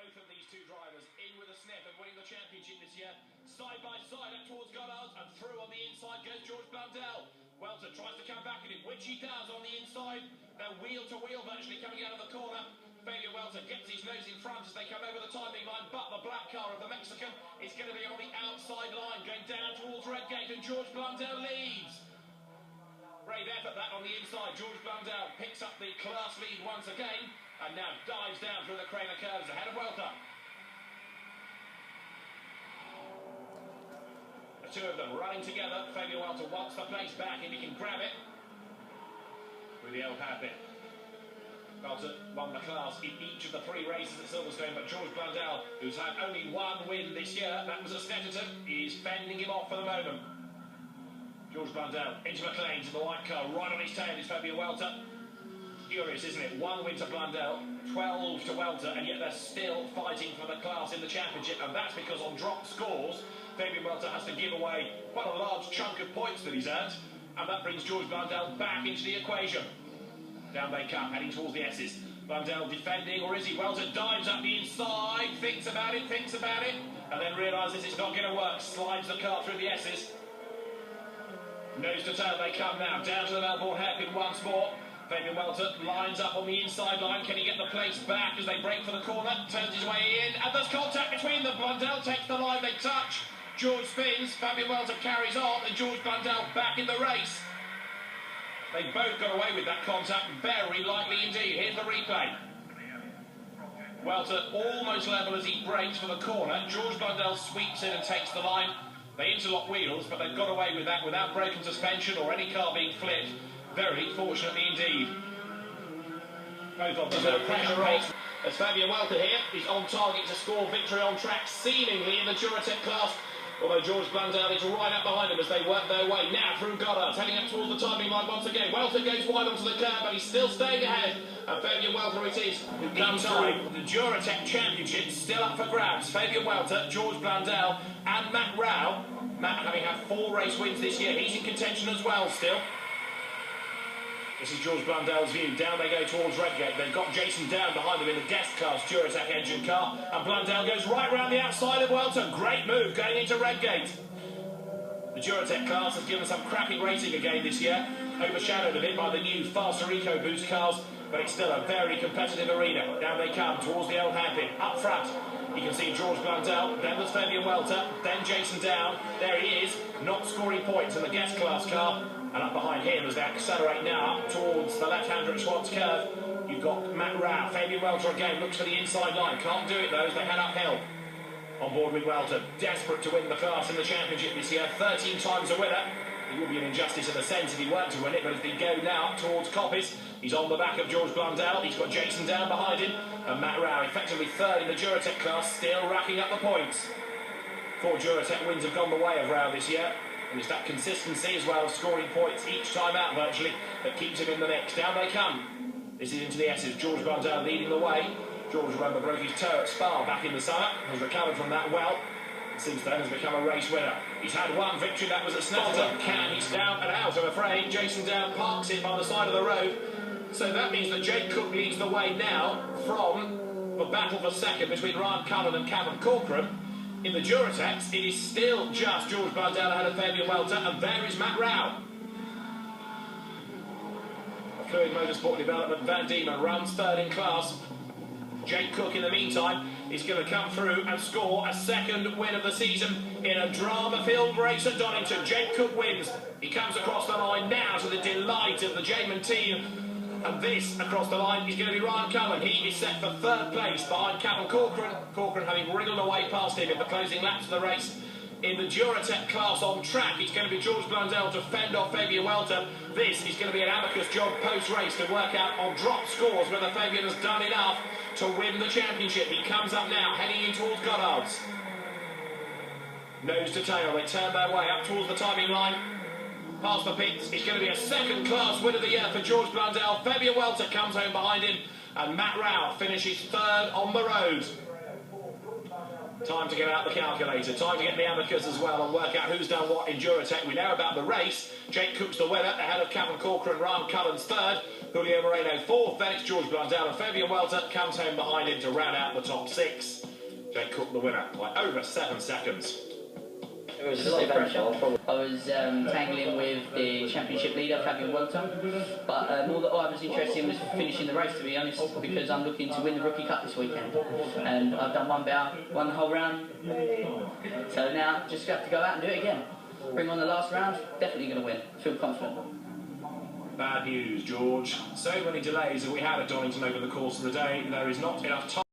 Both of these two drivers in with a sniff of winning the championship this year. Side by side up towards Goddard, and through on the inside goes George Blundell. Welter tries to come back at him, which he does on the inside. They're wheel to wheel virtually coming out of the corner. Fabian Welter gets his nose in front as they come over the timing line, but the black car of the Mexican is going to be on the outside line, going down towards Redgate, and George Blundell leads. Brave effort that on the inside. George Blundell picks up the class lead once again, and now dives down through the Craner curves ahead of Welter. The two of them running together. Fabian Welter wants the place back if he can grab it with the El Papi. Welter won the class in each of the three races at Silverstone, but George Blundell, who's had only one win this year, that was at Snetterton, is fending him off for the moment. George Blundell into McLean's in the white car, right on his tail is Fabian Welter. Curious, isn't it? 1 win to Blundell, 12 to Welter, and yet they're still fighting for the class in the championship, and that's because on drop scores, Fabian Welter has to give away quite a large chunk of points that he's earned, and that brings George Blundell back into the equation. Down they come, heading towards the S's. Blundell defending, or is he? Welter dives up the inside, thinks about it, and then realises it's not going to work, slides the car through the S's. Nose to tail they come now, down to the Melbourne hairpin once more. Fabian Welter lines up on the inside line. Can he get the place back as they break for the corner? Turns his way in, and there's contact between them. Blundell takes the line, they touch. George spins, Fabian Welter carries on, and George Blundell back in the race. They both got away with that contact, very likely indeed. Here's the replay. Welter almost level as he brakes for the corner. George Blundell sweeps in and takes the line. They interlock wheels, but they've got away with that without broken suspension or any car being flipped. Very fortunately indeed. Both of them have pressure on. As Fabian Welter here is on target to score victory on track, seemingly in the Duratec class. Although George Blundell is right up behind him as they work their way now through Goddard, heading up towards the timing line once again. Welter goes wide onto the curb, but he's still staying ahead. And Fabian Welter it is who comes through. The Duratec Championship still up for grabs. Fabian Welter, George Blundell, and Matt Rao. Matt having had 4 race wins this year, he's in contention as well still. This is George Blundell's view. Down they go towards Redgate. They've got Jason down behind them in the guest class Duratec engine car. And Blundell goes right round the outside of Welter. Great move going into Redgate. The Duratec class has given some cracking racing again this year. Overshadowed a bit by the new faster EcoBoost cars. But it's still a very competitive arena. Down they come towards the old hairpin. Up front, you can see George Blundell. Then there's Fabian Welter. Then Jason down. There he is, not scoring points in the guest class car. And up behind him as they accelerate now up towards the left-hander at Schwartz curve. You've got Matt Rao. Fabian Welter again looks for the inside line. Can't do it though as they head uphill. On board with Welter. Desperate to win the class in the championship this year. 13 times a winner. It would be an injustice in a sense if he weren't to win it, but as they go now up towards Coppis, he's on the back of George Blundell. He's got Jason down behind him. And Matt Rao effectively third in the Duratec class, still racking up the points. 4 Duratec wins have gone the way of Rao this year. And it's that consistency as well, scoring points each time out virtually, that keeps him in the mix. Down they come. This is into the S's. George Blundell leading the way. George, remember, broke his toe at Spa back in the summer. Has recovered from that well. And since then has become a race winner. He's had 1 victory, that was at Snetterton. He's down and out, I'm afraid. Jason Down parks it by the side of the road. So that means that Jake Cook leads the way now from the battle for second between Ryan Cullen and Cavan Corcoran. In the Duratecs, it is still just George Blundell ahead of Fabian Welter, and there is Matt Rao. A Fluid Motorsport Development Van Diemen runs third in class. Jake Cook, in the meantime, is going to come through and score a 2nd win of the season in a drama-filled race at Donnington. Jake Cook wins. He comes across the line now to the delight of the Jamin team. And this, across the line, is going to be Ryan Cullen. He is set for 3rd place behind Cavan Corcoran. Corcoran having wriggled away past him in the closing laps of the race. In the Duratec class on track, it's going to be George Blundell to fend off Fabian Welter. This is going to be an abacus job post-race to work out on drop scores whether Fabian has done enough to win the championship. He comes up now, heading in towards Goddard's. Nose to tail, they turn their way up towards the timing line. Past the pits, it's going to be a 2nd class win of the year for George Blundell. Fabian Welter comes home behind him, and Matt Rao finishes 3rd on the road. Time to get out the calculator, time to get the abacus as well and work out who's done what in Duratec. We know about the race. Jake Cook's the winner, ahead of Cavan Corcoran. Ryan Cullen's 3rd. Julio Moreno fourth, then it's George Blundell, and Fabian Welter comes home behind him to round out the top six. Jake Cook the winner by over 7 seconds. It was a lot of pressure. I was tangling with the championship leader, Fabian Welter, but all that I was interested in was finishing the race, to be honest, because I'm looking to win the Rookie Cup this weekend. And I've done one the whole round, so now just have to go out and do it again. Bring on the last round, definitely going to win. Feel confident. Bad news, George. So many delays have we had at Donnington over the course of the day, there is not enough time.